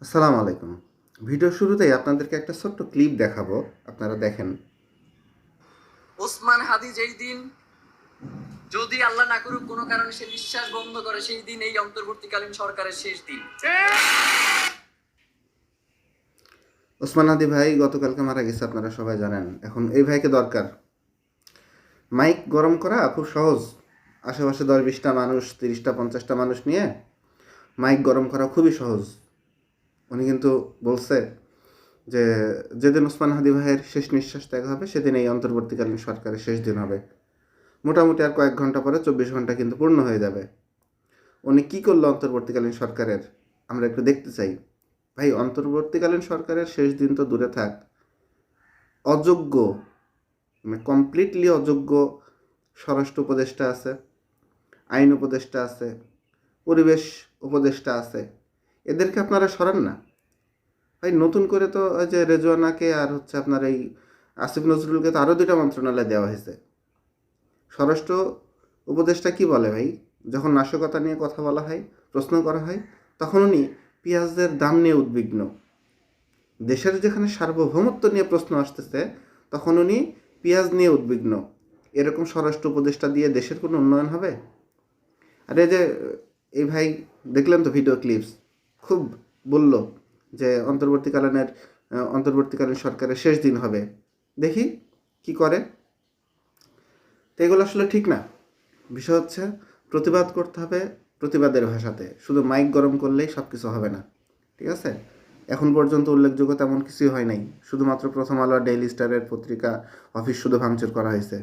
আসসালামু আলাইকুম। ভিডিও শুরুতেই আপনাদেরকে একটা ছোট্ট ক্লিপ দেখাবো, আপনারা দেখেন। ওসমান হাদি যেই দিন, যদি আল্লাহ না করুক কোনো কারণে সে বিশ্বাস বন্ধ করে, সেই দিন এই অন্তর্বর্তীকালীন সরকারের শেষ দিন। ওসমান হাদি ভাই গতকালকে মারা গেছে, আপনারা সবাই জানেন। এখন এই ভাইকে দরকার। মাইক গরম করা খুব সহজ। আশেপাশে 10-20টা মানুষ, 30টা 50টা মানুষ নিয়ে মাইক গরম করা খুবই সহজ। উনি কিন্তু বলছে যে যেদিন ওসমান হাদি ভাইয়ের শেষ নিঃশ্বাস ত্যাগ হবে সেদিন এই অন্তর্বর্তীকালীন সরকারের শেষ দিন হবে। মোটামুটি আর কয়েক ঘন্টা পরে 24 ঘন্টা কিন্তু পূর্ণ হয়ে যাবে। উনি কী করলো অন্তর্বর্তীকালীন সরকারের, আমরা একটু দেখতে চাই। ভাই, অন্তর্বর্তীকালীন সরকারের শেষ দিন তো দূরে থাক, অযোগ্য, মানে কমপ্লিটলি অযোগ্য স্বরাষ্ট্র উপদেষ্টা আছে, আইন উপদেষ্টা আছে, পরিবেশ উপদেষ্টা আছে। এদেরকে আপনারা সরান না ভাই। নতুন করে তো ওই যে রেজওয়ানাকে আর আপনার এই আসিফ নজরুলকে তো আরও 2টা মন্ত্রণালয় দেওয়া হয়েছে। স্বরাষ্ট্র উপদেষ্টা কি বলে ভাই? যখন নাশকতা নিয়ে কথা বলা হয়, প্রশ্ন করা হয়, তখন উনি পেঁয়াজের দাম নিয়ে উদ্বিগ্ন। দেশের যেখানে সার্বভৌমত্ব নিয়ে প্রশ্ন আসতেছে, তখন উনি পেঁয়াজ নিয়ে উদ্বিগ্ন। এরকম স্বরাষ্ট্র উপদেষ্টা দিয়ে দেশের কোনো উন্নয়ন হবে? আর এই যে এই ভাই, দেখলেন তো ভিডিও ক্লিপস, খুব বলল যে অন্তর্বর্তীকালীন সরকারের শেষ দিন হবে। দেখি কি করে। তো এগুলো আসলে ঠিক না। বিষয় হচ্ছে প্রতিবাদ করতে হবে প্রতিবাদের ভাষাতে, শুধু মাইক গরম করলেই সব কিছু হবে না। ঠিক আছে? এখন পর্যন্ত উল্লেখযোগ্য তেমন কিছুই হয় নাই। শুধুমাত্র প্রথম আলো আর ডেইলি স্টারের পত্রিকা অফিস শুধু ভাঙচুর করা হয়েছে।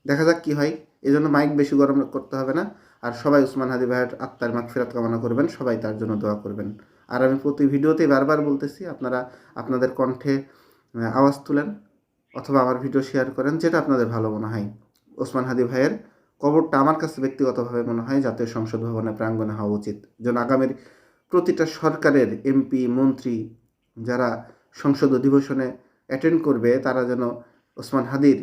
দেখা যাক কি হয়। এই জন্য মাইক বেশি গরম করতে হবে না। আর সবাই ওসমান হাদি ভাইয়ের আত্মার মাগফিরাত কামনা করবেন, সবাই তার জন্য দোয়া করবেন। আর আমি প্রতি ভিডিওতেই বারবার বলতেছি, আপনারা আপনাদের কণ্ঠে আওয়াজ তুলেন অথবা আমার ভিডিও শেয়ার করেন, যেটা আপনাদের ভালো মনে হয়। ওসমান হাদি ভাইয়ের কবরটা আমার কাছে ব্যক্তিগতভাবে মনে হয় জাতীয় সংসদ ভবনের প্রাঙ্গণে হওয়া উচিত, যেন আগামীর প্রতিটা সরকারের এমপি মন্ত্রী যারা সংসদ অধিবেশনে অ্যাটেন্ড করবে, তারা যেন ওসমান হাদির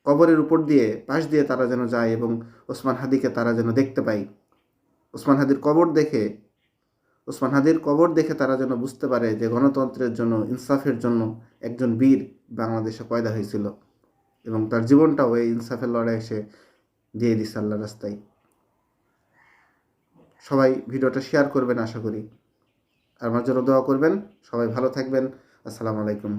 কবরের উপর দিয়ে পাশ দিয়ে তারা যেন যায় এবং ওসমান হাদিকে তারা যেন দেখতে পায়। ওসমান হাদির কবর দেখে তারা যেন বুঝতে পারে যে গণতন্ত্রের জন্য, ইনসাফের জন্য একজন বীর বাংলাদেশে পয়দা হয়েছিল এবং তার জীবনটাও এই ইনসাফের লড়াই সে দিয়ে দিচ্ছে আল্লাহর রাস্তায়। সবাই ভিডিওটা শেয়ার করবেন আশা করি। আর আমার জন্য দোয়া করবেন। সবাই ভালো থাকবেন। আসসালামু আলাইকুম।